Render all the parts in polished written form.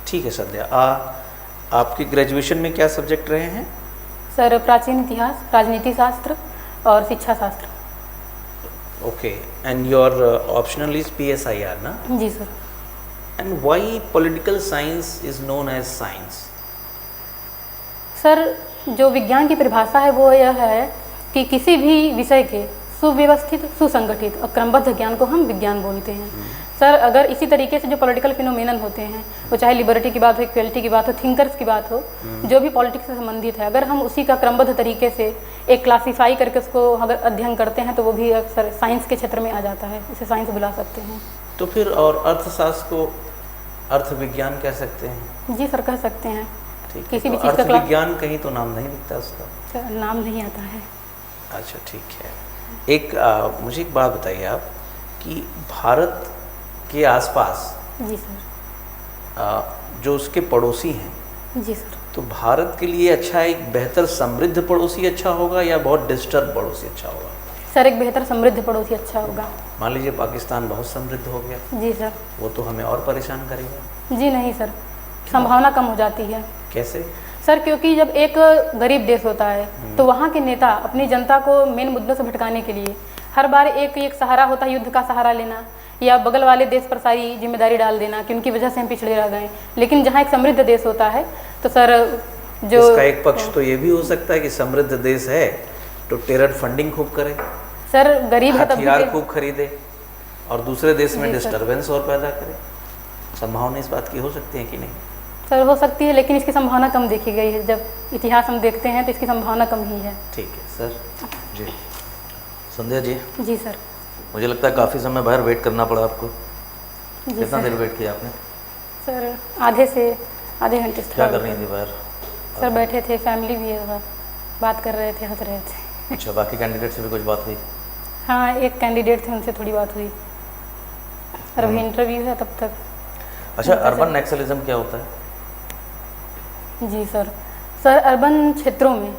ठीक है संध्या, आपकी ग्रेजुएशन में क्या सब्जेक्ट रहे हैं? सर प्राचीन इतिहास, राजनीति शास्त्र और शिक्षा शास्त्र। Okay, and your optional is PSIR ना? जी sir. And why political science is known as science? Sir जो विज्ञान की परिभाषा है वो यह है कि किसी भी विषय के सुव्यवस्थित, सुसंगठित और क्रमबद्ध ज्ञान को हम विज्ञान बोलते हैं। सर अगर इसी तरीके से जो पॉलिटिकल फिनोमेनन होते हैं, वो चाहे लिबर्टी की बात हो, इक्वलिटी की बात हो, थिंकर्स की बात हो, जो भी पॉलिटिक्स से संबंधित है, अगर हम उसी का क्रमबद्ध तरीके से एक क्लासीफाई करके उसको अगर अध्ययन करते हैं तो वो भी अक्सर साइंस के क्षेत्र में आ जाता है, इसे साइंस बुला सकते हैं। तो फिर और अर्थशास्त्र को अर्थ विज्ञान कह सकते हैं? जी सर, कह सकते हैं। ठीक है, किसी तो भी चीज़ का अर्थ विज्ञान कहीं तो नाम नहीं दिखता उसका? सर नाम नहीं आता है। अच्छा ठीक है। मुझे एक बात बताइए आप कि भारत के आसपास जी सर। जो उसके पड़ोसी हैं, जी सर। तो भारत के लिए अच्छा एक बेहतर समृद्ध पड़ोसी अच्छा होगा या बहुत डिस्टर्ब पड़ोसी अच्छा होगा? सर एक बेहतर समृद्ध पड़ोसी अच्छा होगा। मान लीजिए पाकिस्तान बहुत समृद्ध हो गया। जी सर। वो तो हमें और परेशान करेगा। जी नहीं सर, संभावना कम हो जाती है। कैसे? सर क्योंकि जब एक गरीब देश होता है तो वहाँ के नेता अपनी जनता को मेन मुद्दों से भटकाने के लिए हर बार एक सहारा होता है, युद्ध का सहारा लेना या बगल वाले देश पर सारी जिम्मेदारी डाल देना कि उनकी वजह से हम पिछड़े रह गए। लेकिन जहाँ एक समृद्ध देश होता है तो सर जो इसका एक पक्ष तो ये भी हो सकता है कि समृद्ध देश है तो टेरर फंडिंग खूब करे, सर गरीब है तब हथियार खूब खरीदे और दूसरे देश में जी सर। डिस्टर्बेंस और पैदा करे। संभावना इस बात की हो सकती है कि नहीं? सर हो सकती है, लेकिन इसकी संभावना कम देखी गई है। जब इतिहास हम देखते हैं तो इसकी संभावना कम ही है। ठीक है सर। जी संध्या जी। जी सर। मुझे लगता है काफ़ी समय बाहर वेट करना पड़ा आपको। जी कितना सर। देर वेट किया आपने? सर आधे से आधे घंटे से क्या कर रही थी बाहर? सर बैठे थे, फैमिली भी है, बात कर रहे थे, हंस रहे थे। अच्छा, बाकी कैंडिडेट से भी कुछ बात हुई? हाँ एक कैंडिडेट थे, उनसे थोड़ी बात हुई और अभी इंटरव्यू है तब तक। अच्छा, अर्बन नक्सलिज्म क्या होता है? जी सर। सर अर्बन क्षेत्रों में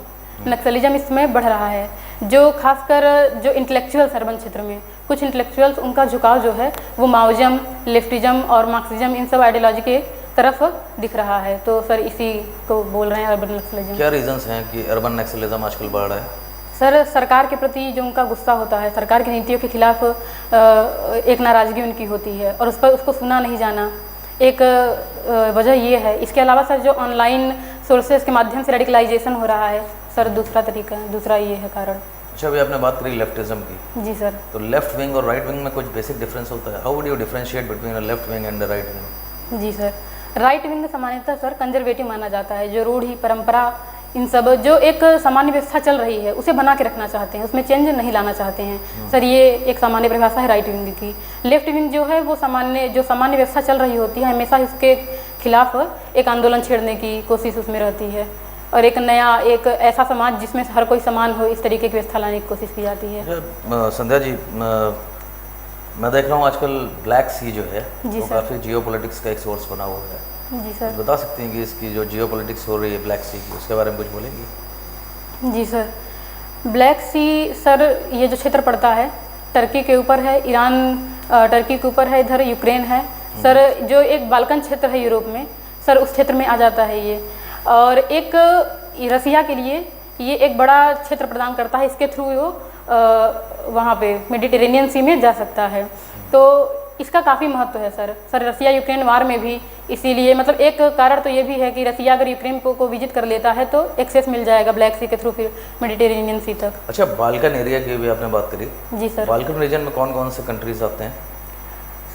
नक्सलिज्म इसमें बढ़ रहा है, जो खासकर जो इंटेलेक्चुअल्स अर्बन क्षेत्र में, कुछ इंटेलेक्चुअल्स उनका झुकाव जो है वो माओइज्म, लेफ्टिज्म और मार्क्सिज्म इन सब आइडियोलॉजी के तरफ दिख रहा है। तो सर इसी को बोल रहे हैं अर्बन नक्सलिज्म। क्या रीजंस हैं कि अर्बन नक्सलिज्म आजकल बढ़ रहा है? सर सरकार के प्रति जो उनका गुस्सा होता है, सरकार की नीतियों के खिलाफ एक नाराज़गी उनकी होती है और उस पर उसको सुना नहीं जाना एक वजह ये है। इसके अलावा सर जो ऑनलाइन सोर्सेज के माध्यम से रेडिकलाइजेशन हो रहा है सर, दूसरा तरीका, दूसरा ये है कारण। अच्छा, अभी आपने बात करी लेफ्टिज्म की। जी सर। तो लेफ्ट विंग और राइट विंग में कुछ बेसिक डिफरेंस होता है? How would you differentiate between a left wing and the right wing? जी सर। राइट विंग सामान्यतः सर कंजर्वेटिव माना जाता है, जो रूढ़ी परंपरा इन सब जो एक सामान्य व्यवस्था चल रही है उसे बना के रखना चाहते हैं, उसमें चेंज नहीं लाना चाहते हैं सर। ये एक सामान्य परिभाषा है राइट विंग की। लेफ्ट विंग जो है वो सामान्य व्यवस्था चल रही होती है, हमेशा इसके खिलाफ एक आंदोलन छेड़ने की कोशिश उसमें रहती है और एक नया एक ऐसा समाज जिसमें हर कोई समान हो, इस तरीके की व्यवस्था लाने की कोशिश की जाती है। संध्या जी, मैं देख रहा हूँ आजकल ब्लैक सी जो है जी वो सर। काफ़ी जियोपॉलिटिक्स का एक सोर्स बना हुआ है। जी सर। बता सकती हैं कि इसकी जो जियोपॉलिटिक्स हो रही है ब्लैक सी की, उसके बारे में कुछ बोलेंगी? जी सर। ब्लैक सी सर ये जो क्षेत्र पड़ता है टर्की के ऊपर है, ईरान टर्की के ऊपर है, इधर यूक्रेन है सर, जो एक बाल्कन क्षेत्र है यूरोप में सर, उस क्षेत्र में आ जाता है ये। और एक रसिया के लिए ये एक बड़ा क्षेत्र प्रदान करता है, इसके थ्रू वो वहाँ पे मेडिटेरेनियन सी में जा सकता है। तो इसका काफ़ी महत्व है सर। रसिया यूक्रेन वार में भी इसीलिए, मतलब एक कारण तो ये भी है कि रसिया अगर यूक्रेन को विजिट कर लेता है तो एक्सेस मिल जाएगा ब्लैक सी के थ्रू फिर मेडिटेरेनियन सी तक। अच्छा, बाल्कन एरिया की भी आपने बात करी। जी सर। बाल्कन रीजन में कौन कौन से कंट्रीज आते हैं?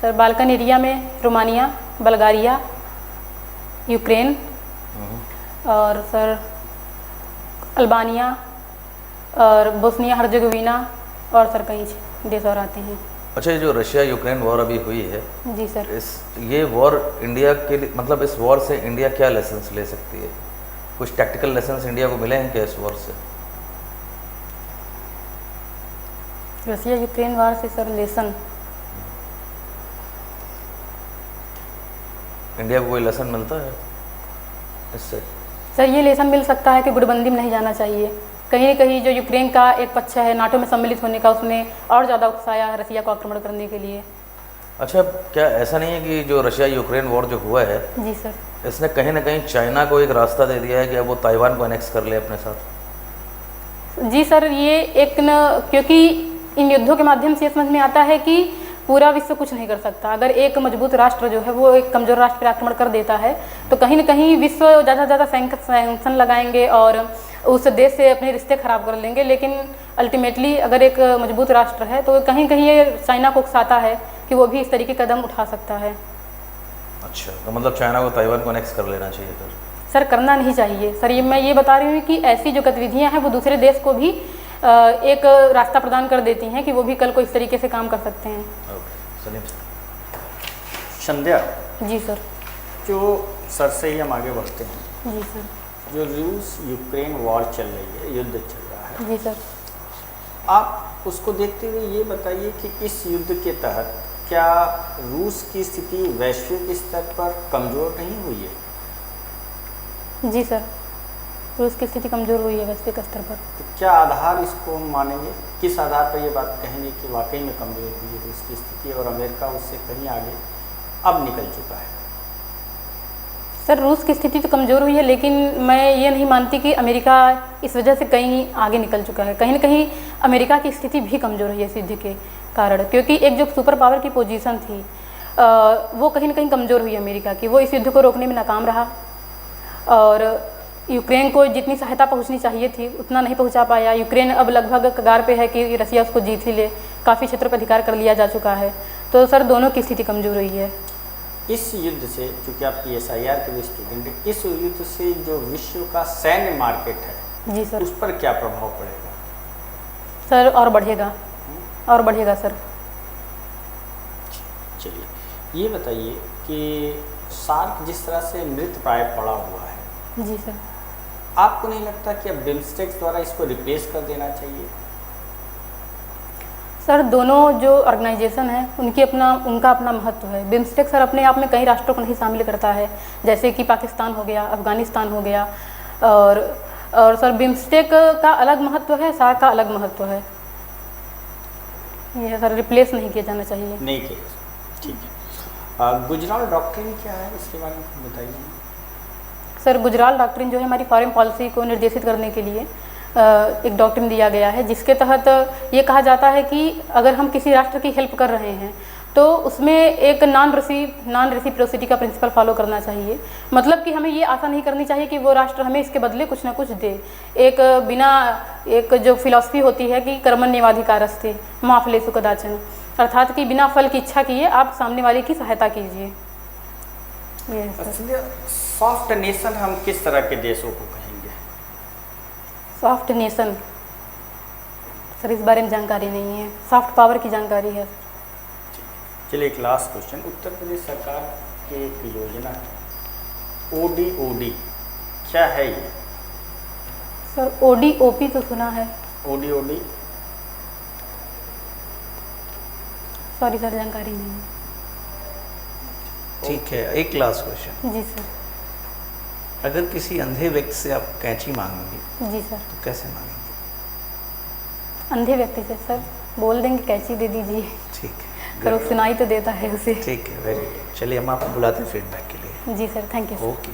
सर बाल्कन एरिया में रोमानिया, बल्गारिया, यूक्रेन और सर अल्बानिया और बोस्निया हर्जेगोविना और सर कई देश और आते हैं। अच्छा, ये जो रशिया यूक्रेन वॉर अभी हुई है, जी सर, ये वॉर इंडिया के लिए, मतलब इस वॉर से इंडिया क्या लेसन्स ले सकती है? कुछ टैक्टिकल लेसन्स इंडिया को मिले हैं क्या इस वॉर से? रसिया यूक्रेन वार से सर लेसन, इंडिया को कोई लेसन मिलता है इससे? सर ये लेसन मिल सकता है कि गुटबंदी में नहीं जाना चाहिए। कहीं न कहीं जो यूक्रेन का एक पक्ष है नाटो में सम्मिलित होने का, उसने और ज़्यादा उकसाया रसिया को आक्रमण करने के लिए। अच्छा, क्या ऐसा नहीं है कि जो रशिया यूक्रेन वॉर जो हुआ है जी सर, इसने कहीं ना कहीं चाइना को एक रास्ता दे दिया है कि अब वो ताइवान को एनेक्स कर ले अपने साथ। जी सर, ये एक न, क्योंकि इन युद्धों के माध्यम से ये समझ में आता है कि पूरा विश्व कुछ नहीं कर सकता। अगर एक मजबूत राष्ट्र जो है वो एक कमज़ोर राष्ट्र पर आक्रमण कर देता है तो कहीं ना कहीं विश्व ज़्यादा से ज़्यादा सैंक्शन लगाएंगे और उस देश से अपने रिश्ते खराब कर लेंगे। लेकिन अल्टीमेटली अगर एक मजबूत राष्ट्र है तो कहीं कहीं ये चाइना को उकसाता है कि वो भी इस तरीके के कदम उठा सकता है। अच्छा, तो मतलब चाइना को ताइवान को एनेक्स कर लेना चाहिए फिर? सर करना नहीं चाहिए सर, ये मैं ये बता रही हूँ कि ऐसी जो गतिविधियाँ हैं वो दूसरे देश को भी एक रास्ता प्रदान कर देती हैं कि वो भी कल को इस तरीके से काम कर सकते हैं। Okay, Salim sir. Sandhya ji sir. जो सर से ही हम आगे बढ़ते हैं, जी सर। जो रूस यूक्रेन वॉर चल रही है, युद्ध चल रहा है, जी सर। आप उसको देखते हुए ये बताइए कि इस युद्ध के तहत क्या रूस की स्थिति वैश्विक स्तर पर कमज़ोर नहीं हुई है? जी सर, रूस की स्थिति कमज़ोर हुई है वैश्विक स्तर पर। तो क्या आधार इसको हम मानेंगे, किस आधार पर ये बात कहेंगे कि वाकई में कमज़ोर हुई है रूस की स्थिति और अमेरिका उससे कहीं आगे अब निकल चुका है? सर रूस की स्थिति तो कमज़ोर हुई है, लेकिन मैं ये नहीं मानती कि अमेरिका इस वजह से कहीं आगे निकल चुका है। कहीं ना कहीं अमेरिका की स्थिति भी कमज़ोर हुई है इस युद्ध के कारण, क्योंकि एक जो सुपर पावर की पोजीशन थी वो कहीं ना कहीं कमज़ोर हुई अमेरिका की। वो इस युद्ध को रोकने में नाकाम रहा और यूक्रेन को जितनी सहायता पहुंचनी चाहिए थी उतना नहीं पहुंचा पाया। यूक्रेन अब लगभग कगार पे है कि रसिया उसको जीत ही ले, काफ़ी क्षेत्रों पर अधिकार कर लिया जा चुका है। तो सर दोनों की स्थिति कमज़ोर हुई है। इस युद्ध से, चूँकि आप PSIR के भी स्टूडेंट हैं, इस युद्ध से जो विश्व का सैन्य मार्केट है जी सर, उस पर क्या प्रभाव पड़ेगा? सर और बढ़ेगा, और बढ़ेगा सर। चलिए ये बताइए कि सार्क जिस तरह से मृत प्राय पड़ा हुआ है, जी सर, आपको नहीं लगता कि अब बिम्स्टेक्स द्वारा इसको रिप्लेस कर देना चाहिए? सर दोनों जो ऑर्गेनाइजेशन है उनका अपना महत्व है। बिम्स्टेक सर अपने आप में कई राष्ट्रों को नहीं शामिल करता है, जैसे कि पाकिस्तान हो गया, अफगानिस्तान हो गया, और सर बिम्स्टेक का अलग महत्व है, सार्क का अलग महत्व है। ये सर रिप्लेस नहीं किया जाना चाहिए। नहीं किया, ठीक है। गुजराल डॉक्ट्रिन क्या है, इसके बारे में बताइए। सर गुजराल डॉक्ट्रिन जो है हमारी फॉरेन पॉलिसी को निर्देशित करने के लिए एक डॉक्ट्रिन दिया गया है, जिसके तहत ये कहा जाता है कि अगर हम किसी राष्ट्र की हेल्प कर रहे हैं तो उसमें एक नॉन रेसिप्रोसिटी का प्रिंसिपल फॉलो करना चाहिए। मतलब कि हमें ये आशा नहीं करनी चाहिए कि वो राष्ट्र हमें इसके बदले कुछ ना कुछ दे। एक जो फिलॉसफी होती है कि कर्मण्येवाधिकारस्ते मा फलेषु कदाचन, अर्थात कि बिना फल की इच्छा किए आप सामने वाले की सहायता कीजिए। सॉफ्ट नेशन हम किस तरह के देशों को कहेंगे? सॉफ्ट नेशन सर इस बारे में जानकारी नहीं है, सॉफ्ट पावर की जानकारी है। चलिए एक लास्ट क्वेश्चन। उत्तर प्रदेश सरकार की एक योजना है ODOD, क्या है ये? सर ODOP तो सुना है। ODOD सॉरी सर जानकारी नहीं है। ठीक है, एक लास्ट क्वेश्चन। जी सर। अगर किसी अंधे व्यक्ति से आप कैंची मांगेंगे जी सर। तो कैसे मांगेंगे? अंधे व्यक्ति से सर बोल देंगे कैंची दे दीजिए, ठीक है, पर वो सुनाई तो देता है उसे। ठीक है, वेरी गुड। चलिए हम आपको बुलाते हैं फीडबैक के लिए। जी सर, थैंक यू। ओके।